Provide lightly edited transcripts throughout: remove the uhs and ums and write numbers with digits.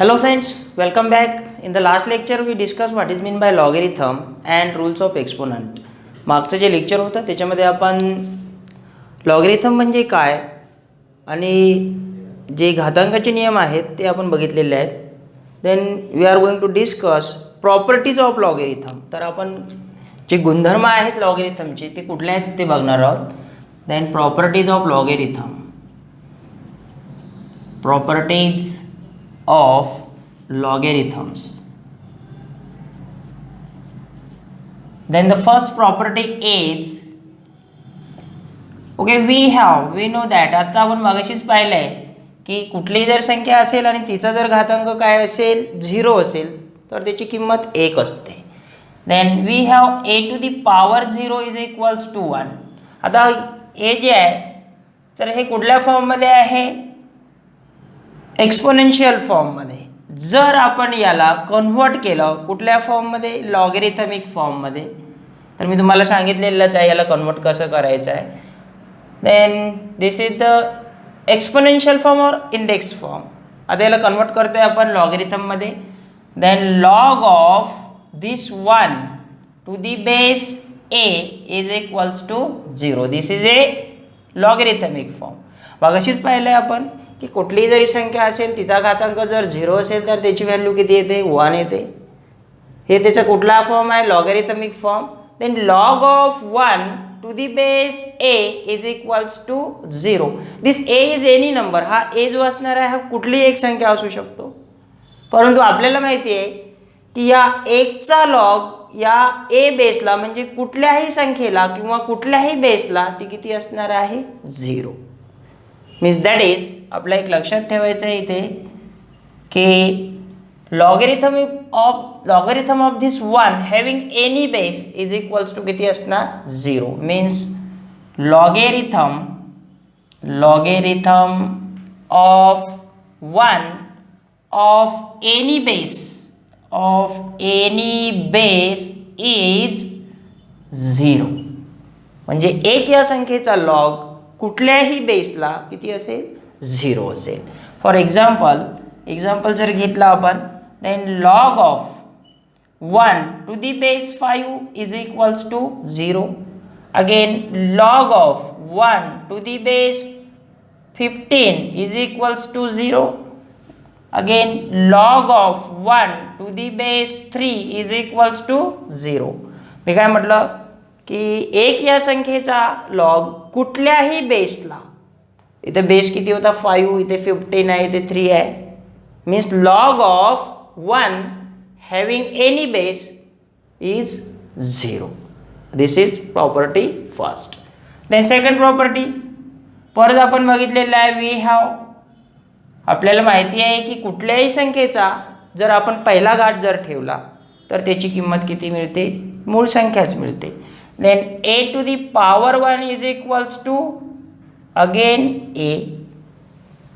Hello friends, welcome back. In the last lecture we discussed what is meant by logarithm and rules of exponent. मागचं जे lecture होतं त्याच्यामध्ये आपण logarithm म्हणजे काय आणि जे घातांकाचे नियम आहेत ते आपण बघितलेले आहेत. Then we are going to discuss properties of logarithm. तर आपण जे गुणधर्म आहेत लॉगरिथमचे ते कुठले आहेत ते बघणार आहोत. Then properties of logarithm. Properties of logarithms. Then the first property is, okay, we know that आता आपण मगाशीच पाहिलंय की कुठलीही जर संख्या असेल आणि तिचा जर घातांक काय असेल 0 असेल तर त्याची किंमत 1 असते. Then we have a to the power 0 is equals to 1. आता हे जे आहे तर हे कुठल्या फॉर्ममध्ये आहे? एक्सपोनेन्शियल फॉर्ममध्ये. जर आपण याला कन्व्हर्ट केलं कुठल्या फॉर्ममध्ये? लॉगरिथमिक फॉर्ममध्ये. तर मी तुम्हाला सांगितलेलंच आहे याला कन्व्हर्ट कसं करायचं आहे. Then this is the exponential form or index form. आता याला कन्व्हर्ट करतोय आपण लॉगरिथममध्ये. Then log of this 1 to the base a is equals to 0. This is a logarithmic form. मगाशीच पाहिलं आहे आपण की कुठलीही जरी संख्या असेल तिचा घातांक जर 0 असेल तर त्याची व्हॅल्यू किती येते? 1 येते. हे त्याचा कुठला फॉर्म आहे? Logarithmic form. Then log of 1 to the base a is equals to 0. This a is any number. हा a जो असणार आहे हा कुठलीही एक संख्या असू शकतो, परंतु आपल्याला माहिती आहे की या 1चा लॉग या a बेसला म्हणजे कुठल्याही संख्येला किंवा कुठल्याही बेसला ती किती असणार आहे? 0. मीन्स दॅट इज आपला एक लक्षात ठेवायचं आहे इथे की logarithm of this 1 having any base is equals to किती असणार? 0. Means logarithm of 1 of any base is 0. म्हणजे एक या संख्येचा लॉग कुठल्याही बेसला किती असेल? 0 असेल. फॉर एक्झाम्पल जर घेतला आपण, then log of 1 to the base 5 is equals to 0. Again log of 1 to the base 15 is equals to 0. Again log of 1 to the base 3 is equals to 0. मी काय म्हटलं की एक या संख्येचा लॉग कुठल्याही बेसला, इथे बेस किती होता? 5, इथे 15 आहे, इथे 3 आहे. Means log of 1 having any base is 0. This is property first. Then second property परत आपण बघितलेलं आहे. वी हॅव, आपल्याला माहिती आहे की कुठल्याही संख्येचा जर आपण पहिला घात जर ठेवला तर त्याची किंमत किती मिळते? मूळ संख्याच मिळते. Then a to the power 1 is equals to again a.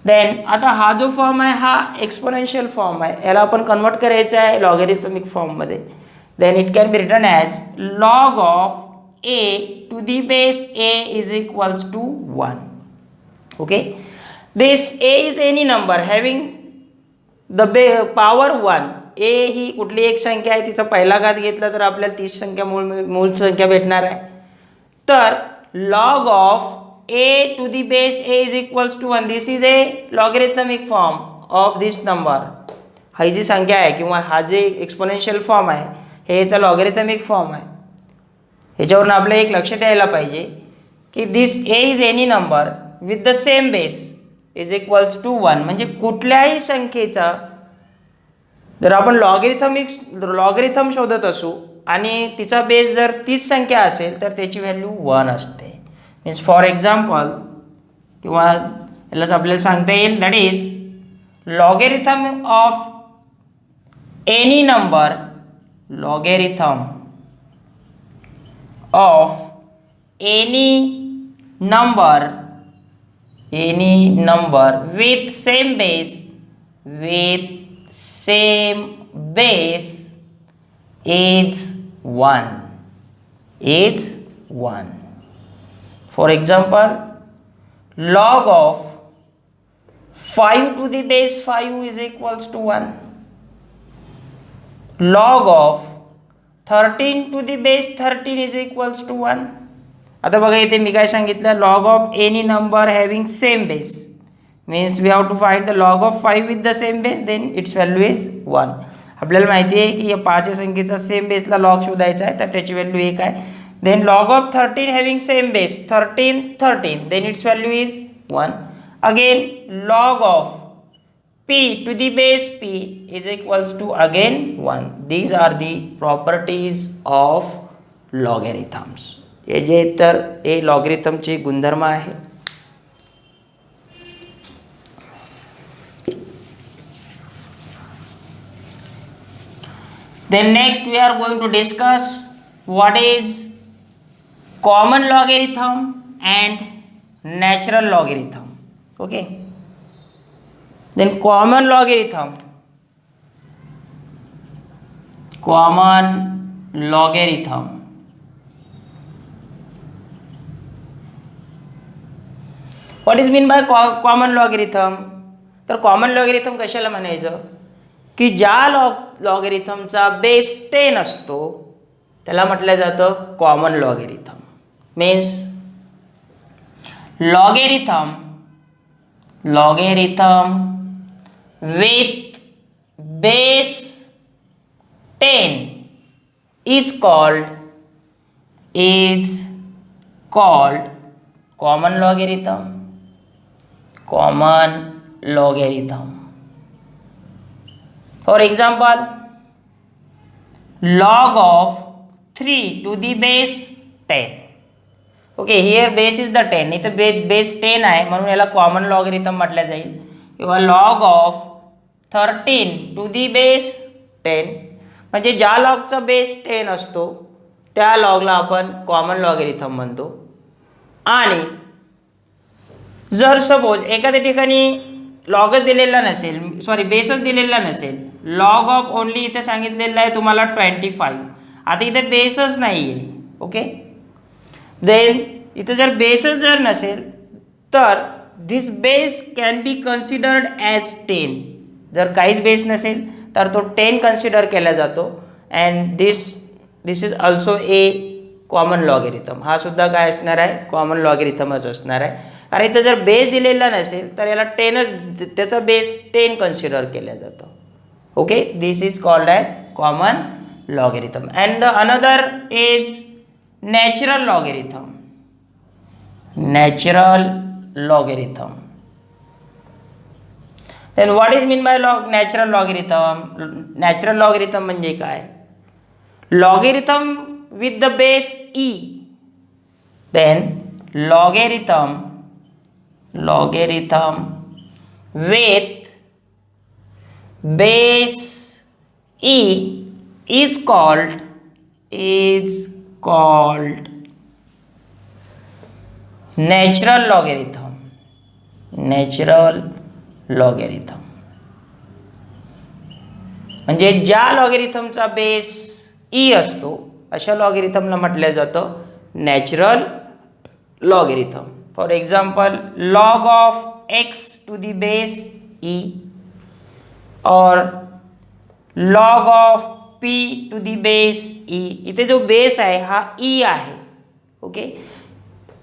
Then आता हा जो फॉर्म आहे हा एक्सपोनेन्शियल फॉर्म आहे, याला आपण कन्वर्ट करायचं आहे लॉगरिथमिक फॉर्ममध्ये. Then it can be written as log of a to the base a is equals to 1. Okay. This a is any number having the power 1. a ही कुठली एक संख्या आहे, तिचा पहिला घात घेतला तर आपल्याला तीच संख्या मूळ संख्या भेटणार आहे. तर log of a to the base a is equals to 1. This is a logarithmic form of this number. ही जी संख्या आहे किंवा हा जे एक्सपोनेन्शियल फॉर्म आहे हे याचा लॉगरिथमिक फॉर्म आहे. ह्याच्यावरून आपल्याला एक लक्षात यायला पाहिजे की this a is any number with the same base is equals to 1. म्हणजे कुठल्याही संख्येचा जर आपण लॉगरिथम शोधत असू आणि तिचा बेस जर तीच संख्या असेल तर त्याची व्हॅल्यू 1 असते. मीन्स फॉर एक्झाम्पल किंवा यालाच आपल्याला सांगता येईल that is logarithm of any number, logarithm of any number with same base is 1. For example, log of 5 to the base 5 is equals to 1. Log of 13 to the base 13 is equals to 1. आता बघा इथे मी काय सांगितलं, log of any number having same base means we have to find the log of 5 with the same base, then its value is 1. आपल्याला माहिती आहे की या 5 या संख्येचा सेम बेसला लॉग शोधायचा आहे, तर त्याची व्हॅल्यू 1 आहे. Then log of 13 having same base 13 13, then its value is 1. Again log of p to the base p is equals to again 1. These are the properties of logarithms. हे जे तर हे लॉगरिथमचे गुणधर्म आहे. Then next we are going to discuss what is common logarithm and natural logarithm. Okay. Then common logarithm. Common logarithm. What is mean by common logarithm? तर common logarithm कशाला म्हणायचं की ज्या लॉगरिथमचा बेस 10 असतो त्याला म्हटलं जातं common logarithm. Means logarithm with base 10 is called common logarithm. For example, log of 3 to the base 10. Okay, here base is the 10. इथे base 10 आहे म्हणून याला कॉमन लॉगरिथम म्हटलं जाईल. किंवा log of 13 to the base 10, म्हणजे ज्या लॉगचा बेस 10 असतो त्या लॉगला आपण कॉमन लॉगरिथम म्हणतो. आणि जर सपोज एखाद्या ठिकाणी लॉगच दिलेला नसेल, बेसच दिलेला नसेल, लॉग ऑफ ओनली इथे सांगितलेलं आहे तुम्हाला 25, आता इथे बेसच नाही आहे. ओके, देन इथे जर बेसच जर नसेल तर this base can be considered as 10. जर काहीच बेस नसेल तर तो 10 कन्सिडर केला जातो. And this is also a common logarithm. हा सुद्धा काय असणार आहे, कॉमन लॉगरिथमच असणार आहे. कारण इथं जर बेस दिलेला नसेल तर याला 10च, त्याचा बेस 10 कन्सिडर केला जातो. Okay, this is called as common logarithm. And the another is natural logarithm. Logarithm. Then what is mean by natural logarithm? Natural logarithm म्हणजे काय? Logarithm with the base e. Then logarithm with base e is called natural logarithm. म्हणजे ज्या लॉगरिथमचा base E असतो अशा लॉगरिथमला म्हटलं जातं natural logarithm. For example log of x to the base E or log of P to the base E. इथे जो base आहे हा ई आहे. ओके,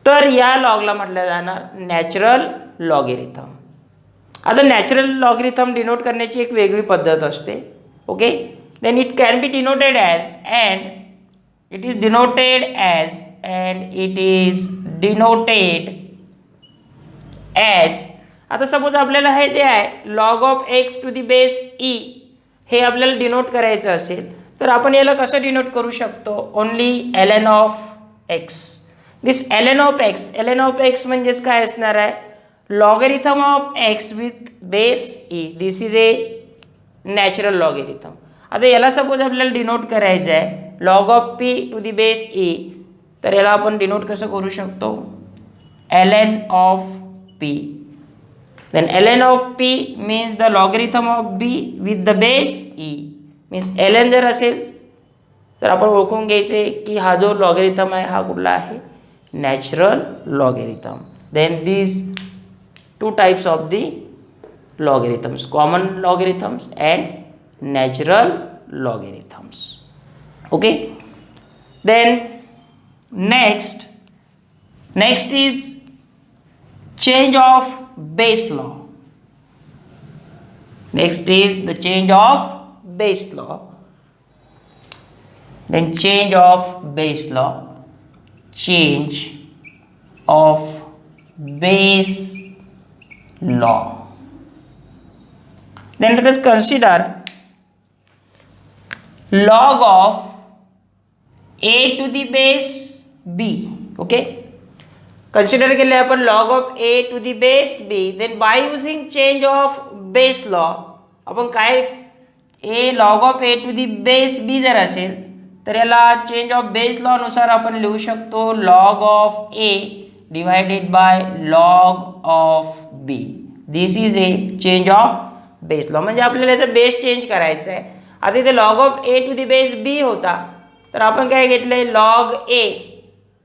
तर या लॉगला म्हटलं जाणार नॅचरल लॉगरिथम. आता नॅचरल लॉगरिथम डिनोट करण्याची एक वेगळी पद्धत असते. Okay, then it can be denoted as and it is denoted as. आता सपोज आपल्याला हे जे आहे log of x to the base e हे आपल्याला डिनोट करायचं असेल तर आपण याला कसं डिनोट करू शकतो, only ln of x. This ln of x म्हणजेच काय असणार आहे, logarithm of x with base e. This is a natural logarithm. आता याला सपोज आपल्याला डिनोट करायचं आहे log of P to the base e, तर याला आपण डिनोट कसं करू शकतो, ln of p. Then ln of p means the logarithm of b with the base e. Means ln जर असेल तर आपण ओळखून घ्यायचे की हा जो लॉगरिथम आहे हा कुठला आहे, natural logarithm. Then these two types of the logarithms, common logarithms and natural logarithms. Okay, then next is change of base law. Next is the change of base law. Then change of base law, change of base law. Then let us consider log of a to the base b. Okay, consider केले आपण log of a to the base b. Then by using change of base law आपण काय a log of a to the base b जर असेल तर याला change of base law नुसार आपण लिहू शकतो log of a divided by log of b. This is a change of base law. म्हणजे आपल्याला याचा बेस चेंज करायचा आहे. आता इथे log of A to the base B होता तर आपण काय घेतलंय log A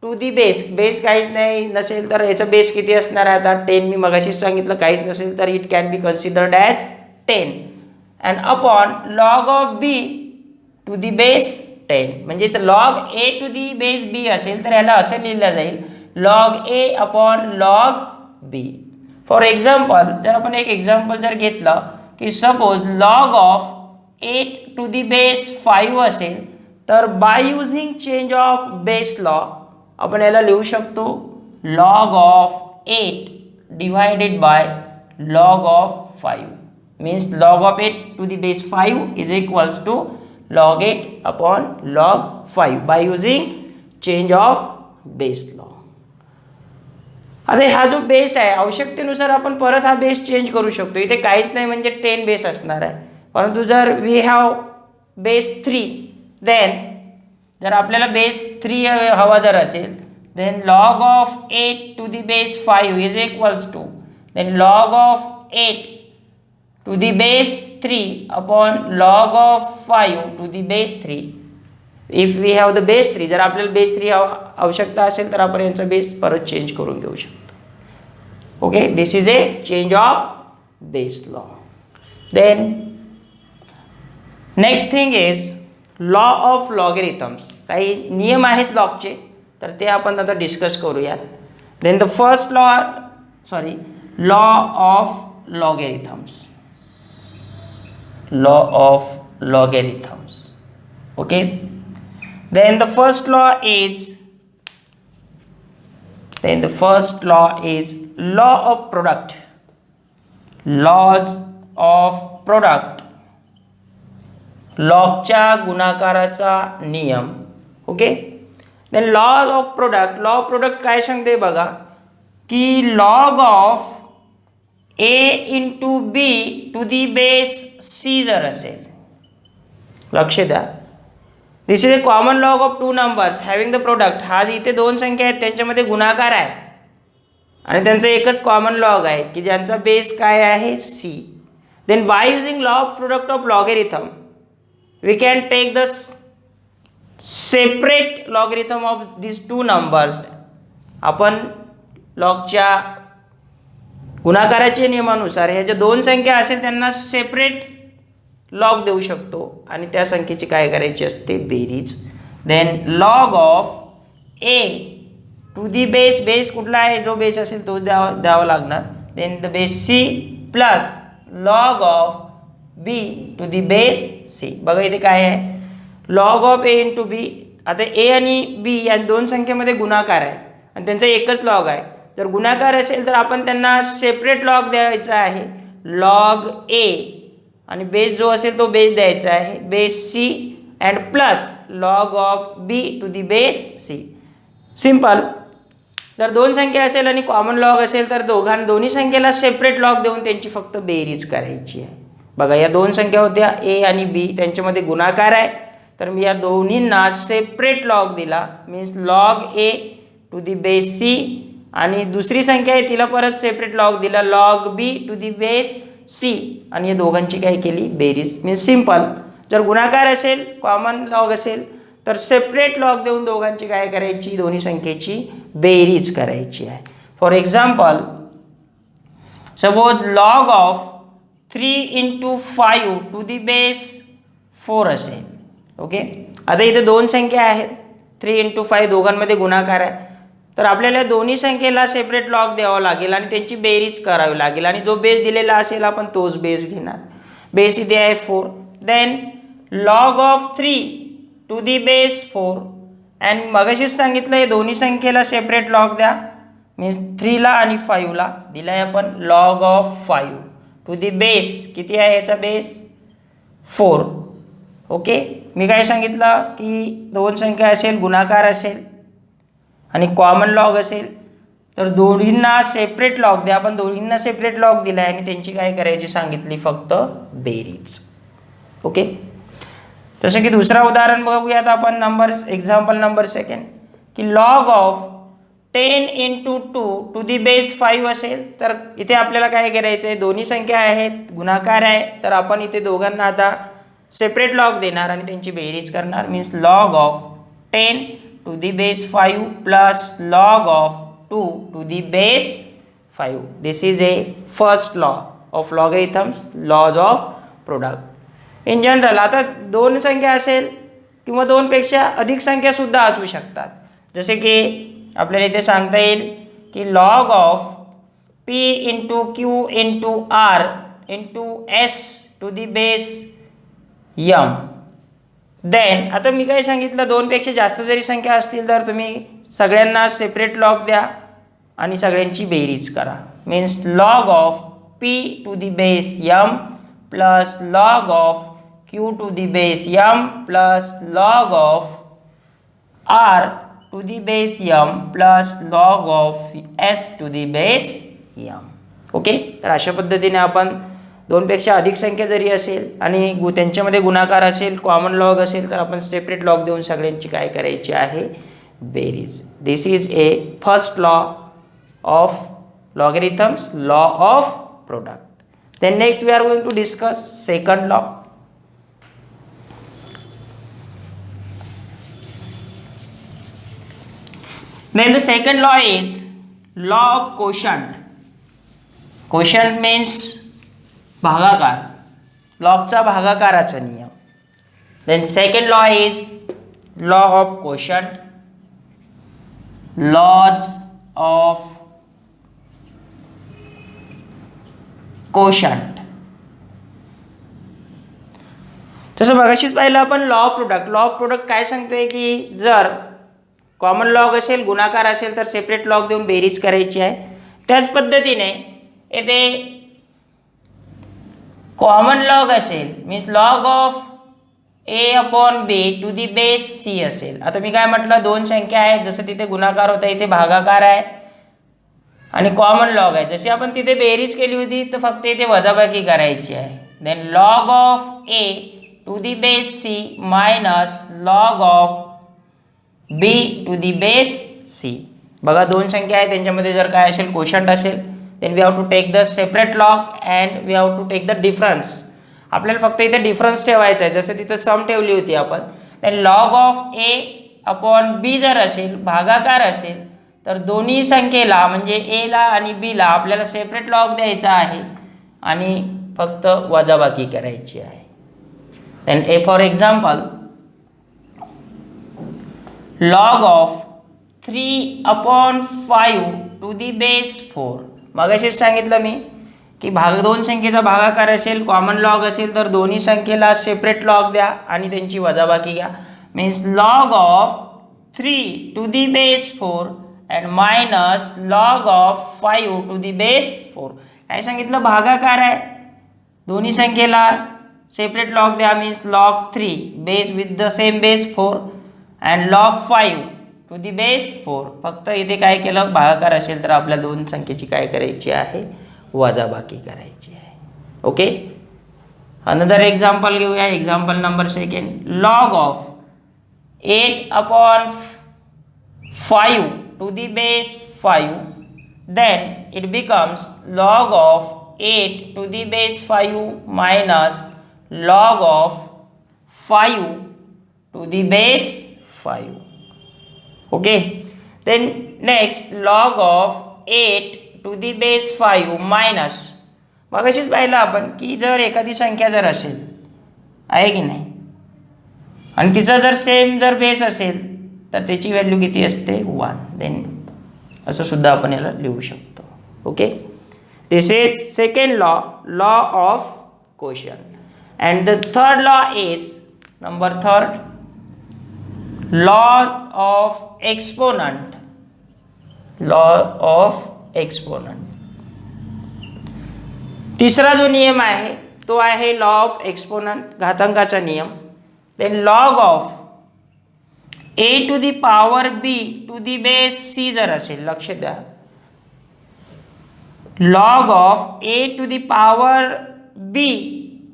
to the base. Base काहीच नाही नसेल तर याचा बेस किती असणार आहे आता 10. मी मगाशीच सांगितलं काहीच नसेल तर it can be considered as 10 and upon log of B to the base 10. म्हणजे log A to the base B असेल तर याला असं लिहिलं जाईल log A upon log B. For example जर आपण एक एक्झाम्पल जर घेतलं की suppose log of 8 to the base 5 असेल तर by using change of base law आपण याला लिहू शकतो log of 8 divided by log of 5. Means log of 8 to the base 5 is equals to log 8 upon log 5 by using change of base law. आता हा जो base आहे आवश्यकतेनुसार आपण परत हा बेस चेंज करू शकतो. इथे काहीच नाही म्हणजे 10 बेस असणार आहे. परंतु जर वी हॅव बेस 3 देन जर आपल्याला बेस 3 हवा जर असेल then log of 8 to the base 5 is equals to then log of 8 to the base 3 upon log of 5 to the base 3. If we have the base 3 जर आपल्याला base 3 आवश्यकता असेल तर आपण यांचा बेस परत चेंज करून घेऊ शकतो. Okay, this is a change of base law. Then next thing is law of logarithms. काही नियम आहेत लॉगचे तर ते आपण आता डिस्कस करूयात. Then the first law of logarithms. Law of logarithms. Okay, then the first law is law of product. Laws of product. लॉगच्या गुणाकाराचा नियम. Okay, then law of product. law of product काय सांगते बघा की log of a into b to the base c जर असेल, लक्ष द्या, this is a common log of 2 numbers having the product. हा इथे 2 संख्या आहेत त्यांच्यामध्ये गुणाकार आहे आणि त्यांचा एकच कॉमन लॉग आहे की ज्यांचा बेस काय आहे c. Then by using law of product of logarithm we can take the separate logarithm of this 2 numbers. आपण लॉगच्या गुणाकाराच्या नियमानुसार ह्या ज्या 2 संख्या असेल त्यांना सेपरेट लॉग देऊ शकतो आणि त्या संख्येची काय करायची असते बेरीज. Then log of A to the base कुठला आहे जो बेस असेल तो द्यावा लागणार. Then the base c plus log of B to the base c. बघा इथे काय आहे log of a into b. आता ए आणि बी या 2 संख्येमध्ये गुणाकार आहे आणि त्यांचा एकच लॉग आहे. जर गुणाकार असेल तर आपण त्यांना सेपरेट लॉग द्यायचा आहे लॉग ए आणि बेस जो असेल तो बेस द्यायचा आहे base c and plus log of B to the base c. Simple. जर 2 संख्या असेल आणि कॉमन लॉग असेल तर दोन्ही संख्येला सेपरेट लॉग देऊन त्यांची फक्त बेरीज करायची आहे. बघा या 2 संख्या होत्या ए आणि बी त्यांच्यामध्ये गुणाकार आहे तर मी या दोन्हींना सेपरेट लॉग दिला means log A to the base c आणि दुसरी संख्या आहे तिला परत सेपरेट लॉग दिला log b to the base c आणि या दोघांची काय केली बेरीज. Means simple. जर गुणाकार असेल कॉमन लॉग असेल तर सेपरेट लॉग देऊन दोघांची काय करायची दोन्ही संख्येची बेरीज करायची आहे. For example suppose log of 3 into 5 to the base 4 असेल. ओके, आता इथे दोन संख्या आहेत, 3 इंटू 5 दोघांमध्ये गुणाकार आहे, तर आपल्याला दोन्ही संख्येला सेपरेट लॉग द्यावा लागेल आणि त्यांची बेरीज करावी लागेल आणि जो बेस दिलेला असेल आपण तोच बेस घेणार. बेस इथे आहे 4, then log of 3 to the base 4 and मगाशीच सांगितलं हे दोन्ही संख्येला सेपरेट लॉग द्या, मीन्स 3ला आणि 5ला दिला आहे आपण log of 5 to the base. किती आहे याचा बेस? 4. ओके, मी काय सांगितलं की दोन संख्या असेल, गुणाकार असेल आणि कॉमन लॉग असेल तर दोन्हींना सेपरेट लॉग द्या. आपण दोन्हींना सेपरेट लॉग दिला आहे आणि त्यांची काय करायची सांगितली, फक्त बेरीज. ओके, जसं की दुसरा उदाहरण बघूयात आपण, एक्झाम्पल नंबर 2 की log of 10 into 2 to the base 5 असेल, तर इथे आपल्याला काय करायचं आहे, दोन्ही संख्या आहेत, गुणाकार आहे, तर आपण इथे दोघांना आता सेपरेट लॉग देणार आणि त्यांची बेरीज करणार. Means log of 10 to the base 5 plus log of 2 to the base 5. This is a first law of logarithms, laws of product. In general आता दोन संख्या असेल किंवा दोनपेक्षा अधिक संख्या सुद्धा असू शकतात. जसे की आपल्याला इथे सांगता येईल की log of P into q into R into S to the base M. Then आता मी काय सांगितलं, दोनपेक्षा जास्त जरी संख्या असतील तर तुम्ही सगळ्यांना सेपरेट लॉग द्या आणि सगळ्यांची बेरीज करा. Means log of P to the base M plus log of Q to the base M plus log of R to the base M plus log of S to the base M. Okay, तर अशा पद्धतीने आपण दोनपेक्षा अधिक संख्या जरी असेल आणि त्यांच्यामध्ये गुणाकार असेल, कॉमन लॉग असेल, तर आपण सेपरेट लॉग देऊन सगळ्यांची काय करायची आहे, बेरीज. This is a first law of logarithms, law of product. Then next we are going to discuss second law. Then the second law is law of quotient. Quotient means भागाकार, लॉगचा भागाकाराचा नियम. Then second law is law of quotient, laws of quotient. जसं मगाशीच पाहिलं आपण law of product. Law of product काय सांगतोय की जर कॉमन लॉग असेल, गुणाकार असेल तर सेपरेट लॉग देऊन बेरीज करायची आहे. त्याच पद्धतीने येथे कॉमन लॉग असेल means log of A upon B to the base C असेल. आता मी काय म्हटलं, दोन संख्या आहेत, जसं तिथे गुणाकार होता इथे भागाकार आहे आणि कॉमन लॉग आहे. जशी आपण तिथे बेरीज केली होती तर फक्त इथे वजाबाकी करायची आहे. Then log of A to the base C minus log of B to the base C. बघा दोन संख्या आहेत, त्यांच्यामध्ये जर काय असेल, कोशंट असेल, then we have to take the separate log and we have to take the difference. आपल्याला फक्त इथे डिफरन्स ठेवायचा आहे, जसं तिथं सम ठेवली होती आपण. Then log of A upon B जर असेल, भागाकार असेल, तर दोन्ही संख्येला म्हणजे एला आणि बीला आपल्याला सेपरेट लॉग द्यायचा आहे आणि फक्त वजाबाकी करायची आहे. Then a for example log of 3 upon 5 to the base 4. मग असेच सांगितलं मी की दोन संख्येचा भागाकार असेल, कॉमन लॉग असेल, तर दोन्ही संख्येला सेपरेट लॉग द्या आणि त्यांची वजाबाकी घ्या. Means log of 3 to the base 4 and minus log of 5 to the base 4. काय सांगितलं, भागाकार आहे, दोन्ही संख्येला सेपरेट लॉग द्या. Means log 3 base with the same base 4 and log 5 to the base 4. फक्त इथे काय केलं, भागाकार असेल तर आपल्या दोन संख्येची काय करायची आहे, वजाबाकी करायची आहे. ओके, अनदर एक्झाम्पल घेऊया. Example number 2 log of 8 upon 5 to the base 5, then it becomes log of 8 to the base 5 minus log of 5 to the base 5. Okay, then next log of 8 to the base 5 minus मग अशीच पाहिलं आपण की जर एखादी संख्या जर असेल, आहे की नाही, आणि तिचा जर सेम जर बेस असेल तर त्याची व्हॅल्यू किती असते 1. देन असं सुद्धा आपण याला लिहू शकतो. Okay, this is second law of quotient. And the third law is number third, law of exponent. Law of exponent. तिसरा जो नियम आहे तो आहे लॉ ऑफ एक्सपोनंट, घातांकाचा नियम. Then log of a to the power b to the base c जर असेल, लक्ष द्या, log of a to the power b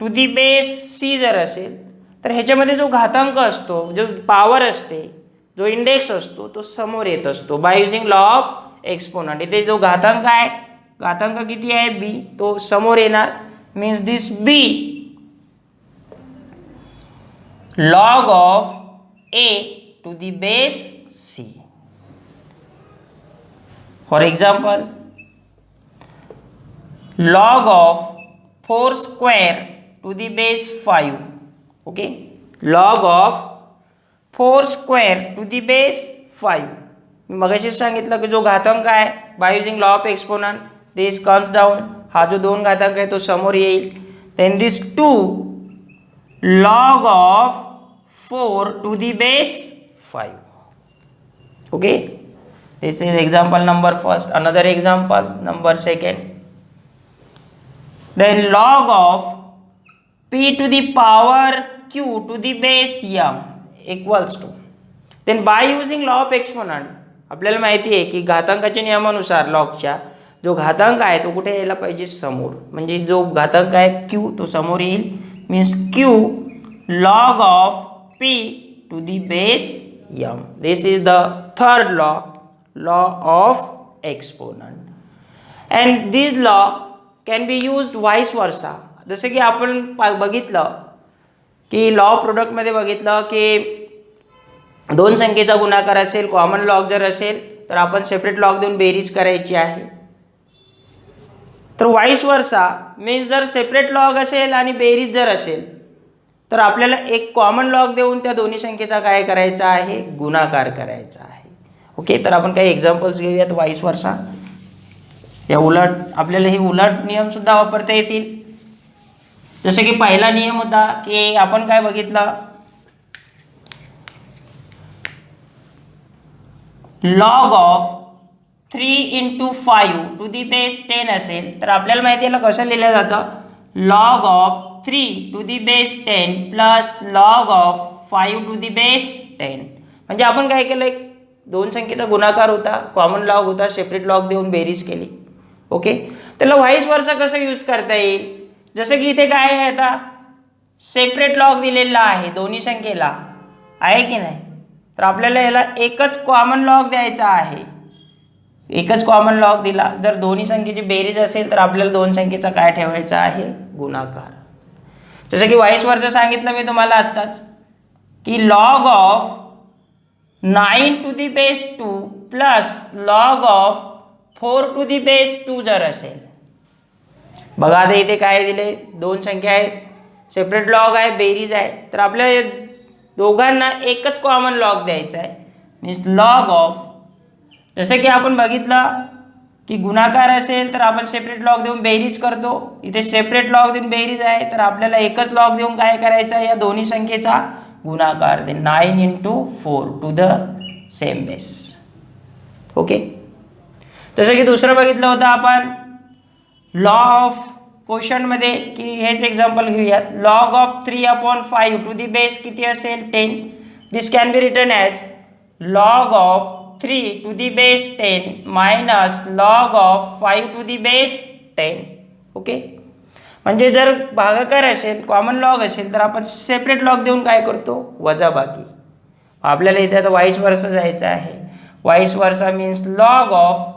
to the base c जर असेल तर ह्याच्यामध्ये जो घातांक असतो, जो पॉवर असते, जो इंडेक्स असतो तो समोर येत असतो bye using law of exponent. इथे जो घातांक आहे, घातांक किती आहे b, तो समोर येणार. Means this b log of a to the base c. For example, log of 4 square to the base 5. Okay, log of 4 square to the base 5. मी मगाशी सांगितलं की जो घातांक आहे by using law of exponent, this comes down. हा जो दोन घातांक आहे तो समोर येईल. Then this 2 log of 4 to the base 5. Okay, this is example number first. Another example number second. Then log of p to the power q to the base m equals to. Then by using law of exponent आपल्याला माहिती आहे की घातांकाच्या नियमानुसार लॉगच्या जो घातांक आहे तो कुठे यायला पाहिजे, समोर. म्हणजे जो घातांक आहे q तो समोर येईल. Means q log of p to the base m. This is the third law of exponent. And this law can be used vice versa. जसं की आपण बघितलं की लॉ प्रोडक्टमध्ये बघितलं की दोन संख्येचा गुणाकार असेल, कॉमन लॉग जर असेल तर आपण सेपरेट लॉग देऊन बेरीज करायची आहे. तर वाईस वर्सा मीन्स जर सेपरेट लॉग असेल आणि बेरीज जर असेल तर आपल्याला एक कॉमन लॉग देऊन त्या दोन्ही संख्येचा काय करायचा आहे, गुणाकार करायचा आहे. ओके, तर आपण काही एक्झाम्पल्स घेऊयात वाईस वर्सा. या उलट आपल्याला हे उलट नियम सुद्धा वापरता येतील. जसं की पहिला नियम होता की आपण काय बघितलं, log of 3 into 5 to the base 10 असेल तर आपल्याला माहिती आहे कसं लिहिलं जातं, log of 3 to the base 10 plus log of 5 to the base 10. म्हणजे आपण काय केलं, दोन संख्येचा गुणाकार होता, कॉमन लॉग होता, सेपरेट लॉग देऊन बेरीज केली. ओके, त्याला व्हाईस वर्सा कसं यूज करता येईल, जसं की इथे काय आहे, आता सेपरेट लॉग दिलेला आहे दोन्ही संख्येला, आहे की नाही, तर आपल्याला याला एकच कॉमन लॉग द्यायचा आहे. एकच कॉमन लॉग दिला, जर दोन्ही संख्येची बेरीज असेल तर आपल्याला दोन संख्येचा काय ठेवायचा आहे, गुणाकार. जसं की व्हाईस वर्सा सांगितलं मी तुम्हाला आत्ताच की log of 9 to the base 2 plus log of 4 to the base 2 जर असेल. बघा आता इथे काय दिले, दोन संख्या आहेत, सेपरेट लॉग आहे, बेरीज आहे, तर आपल्याला दोघांना एकच कॉमन लॉग द्यायचा आहे. मीन्स लॉग ऑफ, जसं की आपण बघितलं की गुणाकार असेल तर आपण सेपरेट लॉग देऊन बेरीज करतो. इथे सेपरेट लॉग देऊन बेरीज आहे तर आपल्याला एकच लॉग देऊन काय करायचं आहे, या दोन्ही संख्येचा गुणाकार. Then 9 into 4 to the same base. Okay, जसं की दुसरं बघितलं होतं आपण लॉ ऑफ क्वोशंटमध्ये की हेच एक्झाम्पल घेऊयात. Log of 3/5 to the base किती असेल, 10. This can be written as log of 3 to the base 10 minus log of 5 to the base 10. Okay, म्हणजे जर भागाकार असेल, कॉमन लॉग असेल तर आपण सेपरेट लॉग देऊन काय करतो, वजाबाकी. आपल्याला इथे आता वाईस वर्सा जायचं आहे. Vice versa means log of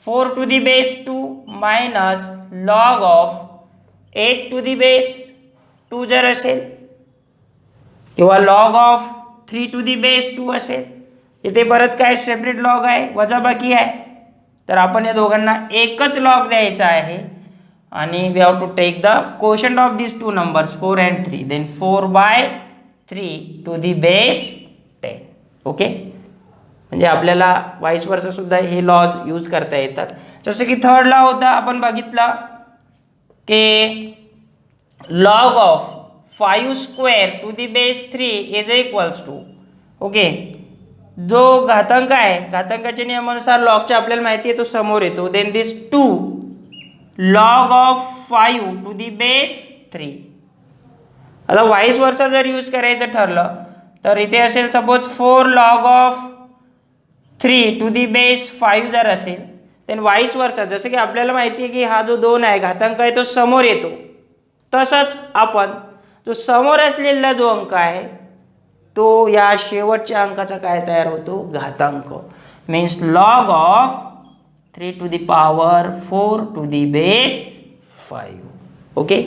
4 to the base 2 minus log of 8 to the base 2 जर असेल, किंवा log of 3 to the base 2 असेल, इथे परत काय सेपरेट लॉग आहे, वजाबाकी आहे, तर आपण या दोघांना एकच लॉग द्यायचा आहे आणि we have to take the quotient of this two numbers 4 and 3, then 4/3 to the base 10. Okay, म्हणजे आपल्याला वाईस वर्सा सुद्धा हे लॉज यूज करता येतात. जसं की थर्ड लॉ होता, आपण बघितला की log of 5² to the base 3 is equals to, okay, जो घातांक आहे घातांकाच्या नियमानुसार लॉगच्या आपल्याला माहिती आहे तो समोर येतो, then this 2 log of 5 to the base 3. आता वाईस वर्सा जर यूज करायचं ठरलं तर इथे असेल suppose 4 log of 3 to the base 5 जर असेल, देन वाईस वर्सा जसं की आपल्याला माहिती आहे की हा जो 2 आहे घातांक आहे तो समोर येतो, तसंच आपण जो समोर असलेला जो अंक आहे तो या शेवटच्या अंकाचा काय तयार होतो, घातांक. Means log of 3 to the power 4 to the base 5. Okay,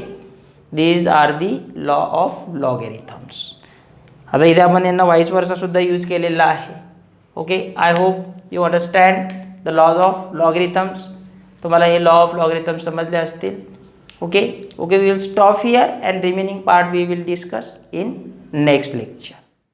these are the law of logarithms. आता इथे आपण यांना वाईस वर्सा सुद्धा यूज केलेला आहे. Okay, I hope you understand the laws of logarithms. तुम्हाला हे लॉ ऑफ लॉगॅरिथम्स समजले असतील. Okay, we will stop here and remaining part we will discuss in next lecture.